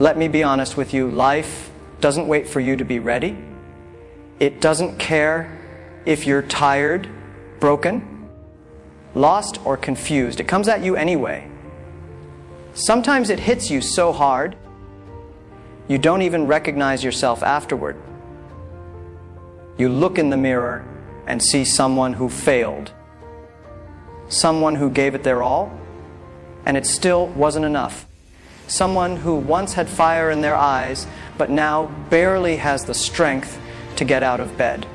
Let me be honest with you, life doesn't wait for you to be ready. It doesn't care if you're tired, broken, lost, or confused. It comes at you anyway. Sometimes it hits you so hard, you don't even recognize yourself afterward. You look in the mirror and see someone who failed, someone who gave it their all, and it still wasn't enough. Someone who once had fire in their eyes, but now barely has the strength to get out of bed.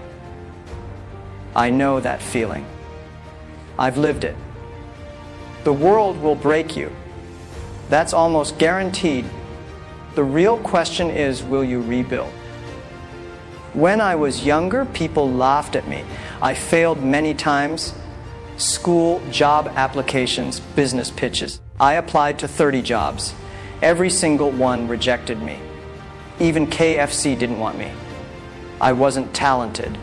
I know that feeling. I've lived it. The world will break you. That's almost guaranteed. The real question is, will you rebuild? When I was younger, people laughed at me. I failed many times. School, job applications, business pitches. I applied to 30 jobs. Every single one rejected me. Even KFC didn't want me. I wasn't talented.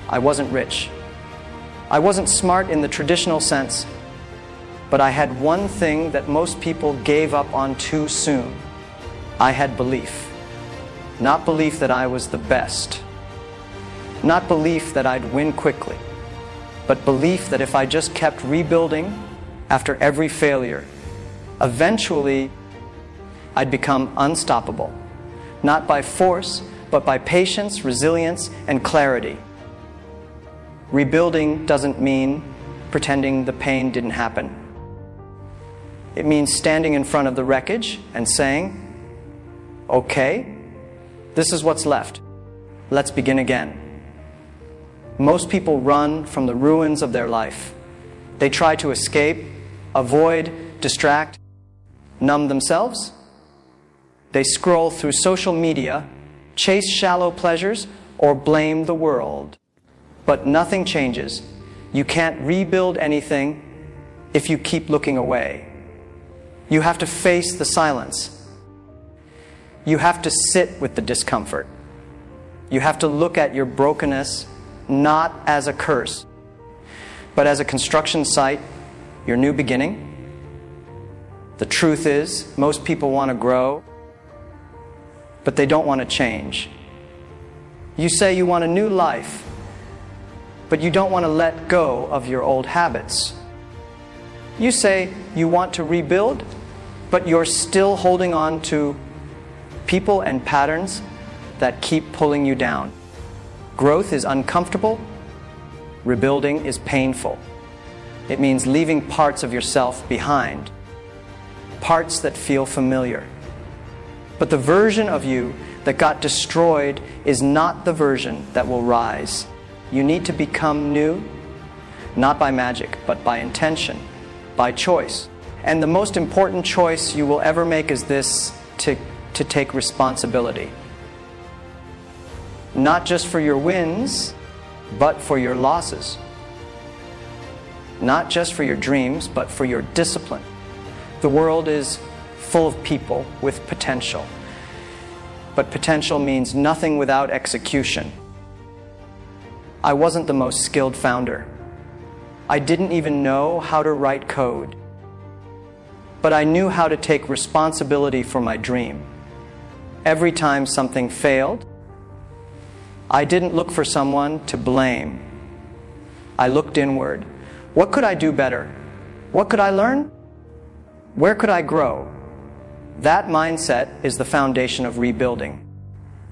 I wasn't rich. I wasn't smart in the traditional sense, but I had one thing that most people gave up on too soon. I had belief. Not belief that I was the best. Not belief that I'd win quickly, but belief that if I just kept rebuilding after every failure, eventually I'd become unstoppable. Not by force, but by patience, resilience, and clarity. Rebuilding doesn't mean pretending the pain didn't happen. It means standing in front of the wreckage and saying, okay, this is what's left. Let's begin again. Most people run from the ruins of their life. They try to escape, avoid, distract, numb themselves. They scroll through social media, chase shallow pleasures, or blame the world. But nothing changes. You can't rebuild anything if you keep looking away. You have to face the silence. You have to sit with the discomfort. You have to look at your brokenness not as a curse, but as a construction site, your new beginning. The truth is, most people want to grow, but they don't want to change. You say you want a new life, but you don't want to let go of your old habits. You say you want to rebuild, but you're still holding on to people and patterns that keep pulling you down. Growth is uncomfortable. Rebuilding is painful. It means leaving parts of yourself behind, parts that feel familiar. But the version of you that got destroyed is not the version that will rise. You need to become new, not by magic, but by intention, by choice. And the most important choice you will ever make is this, to take responsibility. Not just for your wins, but for your losses. Not just for your dreams, but for your discipline. The world is full of people with potential. But potential means nothing without execution. I wasn't the most skilled founder. I didn't even know how to write code. But I knew how to take responsibility for my dream. Every time something failed, I didn't look for someone to blame. I looked inward. What could I do better? What could I learn? Where could I grow? That mindset is the foundation of rebuilding.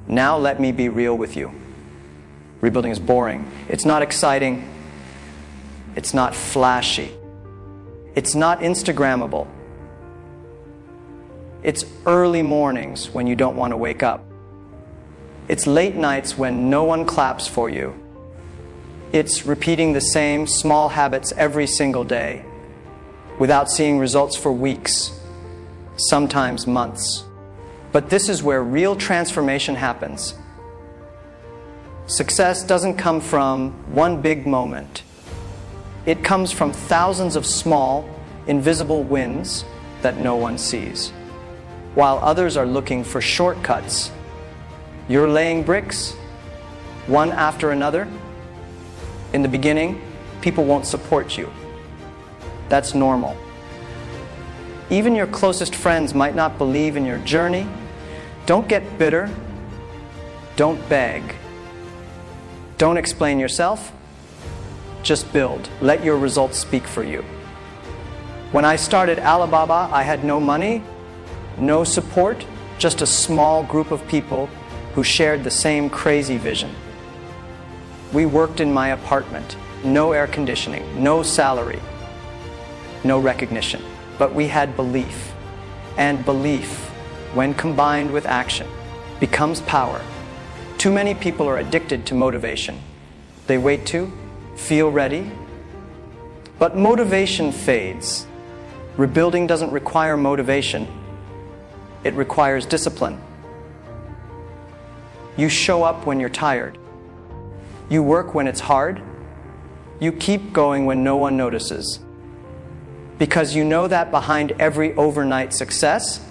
Now let me be real with you. Rebuilding is boring. It's not exciting. It's not flashy. It's not Instagrammable. It's early mornings when you don't want to wake up. It's late nights when no one claps for you. It's repeating the same small habits every single day without seeing results for weeks, sometimes months. But this is where real transformation happens. Success doesn't come from one big moment. It comes from thousands of small, invisible wins that no one sees. While others are looking for shortcuts, you're laying bricks, one after another. In the beginning, people won't support you. That's normal. Even your closest friends might not believe in your journey. Don't get bitter. Don't beg. Don't explain yourself. Just build. Let your results speak for you. When I started Alibaba, I had no money, no support, just a small group of people who shared the same crazy vision. We worked in my apartment, no air conditioning, no salary, no recognition. But we had belief. And belief, when combined with action, becomes power. Too many people are addicted to motivation. They wait to feel ready. But motivation fades. Rebuilding doesn't require motivation. It requires discipline. You show up when you're tired. You work when it's hard. You keep going when no one notices. Because you know that behind every overnight success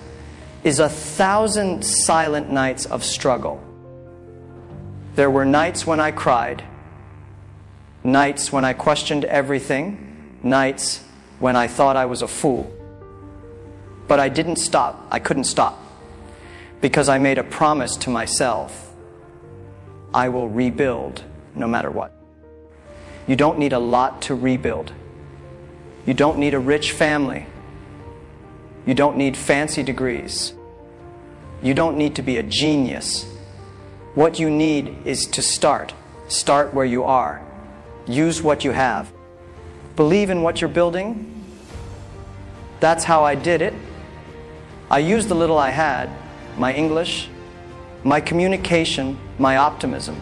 is 1,000 silent nights of struggle. There were nights when I cried, nights when I questioned everything, nights when I thought I was a fool. But I didn't stop. I couldn't stop. Because I made a promise to myself. I will rebuild no matter what. You don't need a lot to rebuild. You don't need a rich family. You don't need fancy degrees. You don't need to be a genius. What you need is to start. Start where you are. Use what you have. Believe in what you're building. That's how I did it. I used the little I had, my English, my communication, my optimism,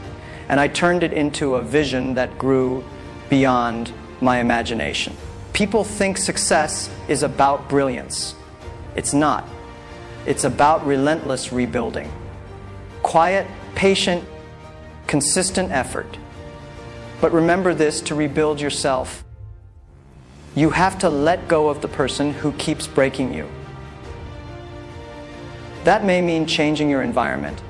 and I turned it into a vision that grew beyond my imagination. People think success is about brilliance. It's not. It's about relentless rebuilding. Quiet, patient, consistent effort. But remember this to rebuild yourself. You have to let go of the person who keeps breaking you. That may mean changing your environment.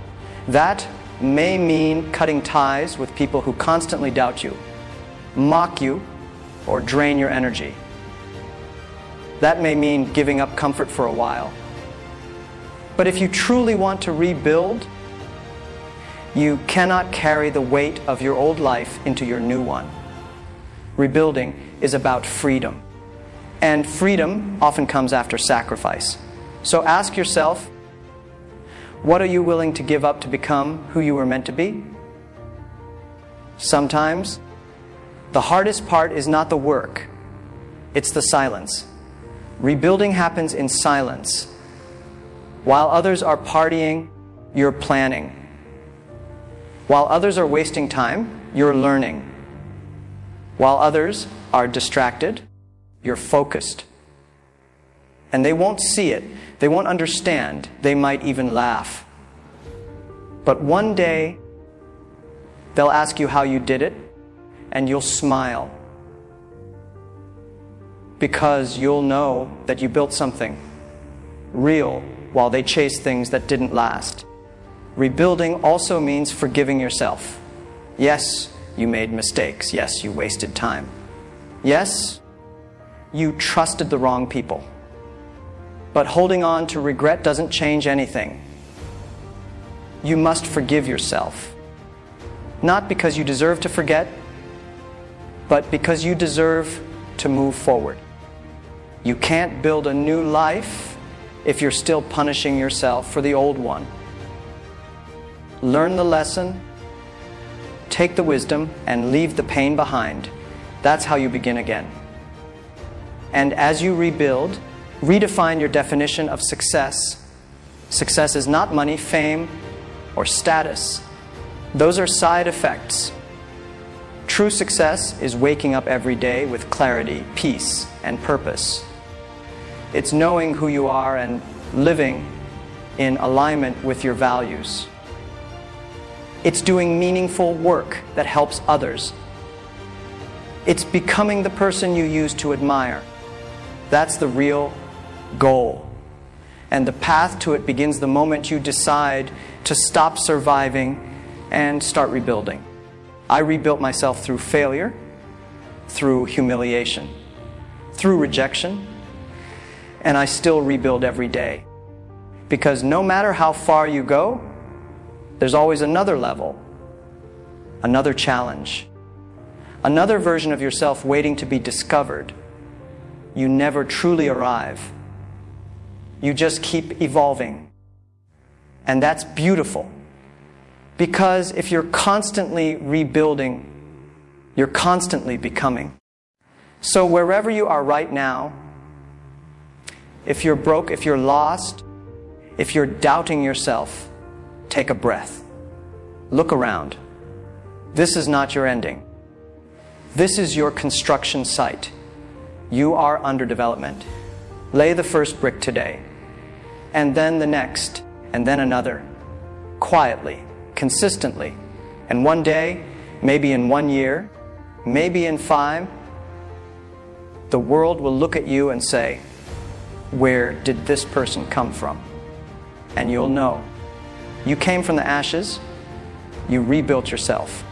That may mean cutting ties with people who constantly doubt you, mock you, or drain your energy. That may mean giving up comfort for a while. But if you truly want to rebuild, you cannot carry the weight of your old life into your new one. Rebuilding is about freedom. And freedom often comes after sacrifice. So ask yourself, what are you willing to give up to become who you were meant to be? Sometimes, the hardest part is not the work, it's the silence. Rebuilding happens in silence. While others are partying, you're planning. While others are wasting time, you're learning. While others are distracted, you're focused. And they won't see it. They won't understand. They might even laugh. But one day, they'll ask you how you did it, and you'll smile. Because you'll know that you built something real while they chase things that didn't last. Rebuilding also means forgiving yourself. Yes, you made mistakes. Yes, you wasted time. Yes, you trusted the wrong people. But holding on to regret doesn't change anything. You must forgive yourself. Not because you deserve to forget, but because you deserve to move forward. You can't build a new life if you're still punishing yourself for the old one. Learn the lesson, take the wisdom, and leave the pain behind. That's how you begin again. And as you rebuild, redefine your definition of success. Success is not money, fame, or status. Those are side effects. True success is waking up every day with clarity, peace, and purpose. It's knowing who you are and living in alignment with your values. It's doing meaningful work that helps others. It's becoming the person you used to admire. That's the real goal. And the path to it begins the moment you decide to stop surviving and start rebuilding. I rebuilt myself through failure, through humiliation, through rejection, and I still rebuild every day. Because no matter how far you go, there's always another level, another challenge, another version of yourself waiting to be discovered. You never truly arrive. You just keep evolving. And that's beautiful. Because if you're constantly rebuilding, you're constantly becoming. So wherever you are right now, if you're broke, if you're lost, if you're doubting yourself, take a breath. Look around. This is not your ending. This is your construction site. You are under development. Lay the first brick today, and then the next, and then another. Quietly, consistently. And one day, maybe in 1 year, maybe in 5, the world will look at you and say, where did this person come from? And you'll know. You came from the ashes. You rebuilt yourself.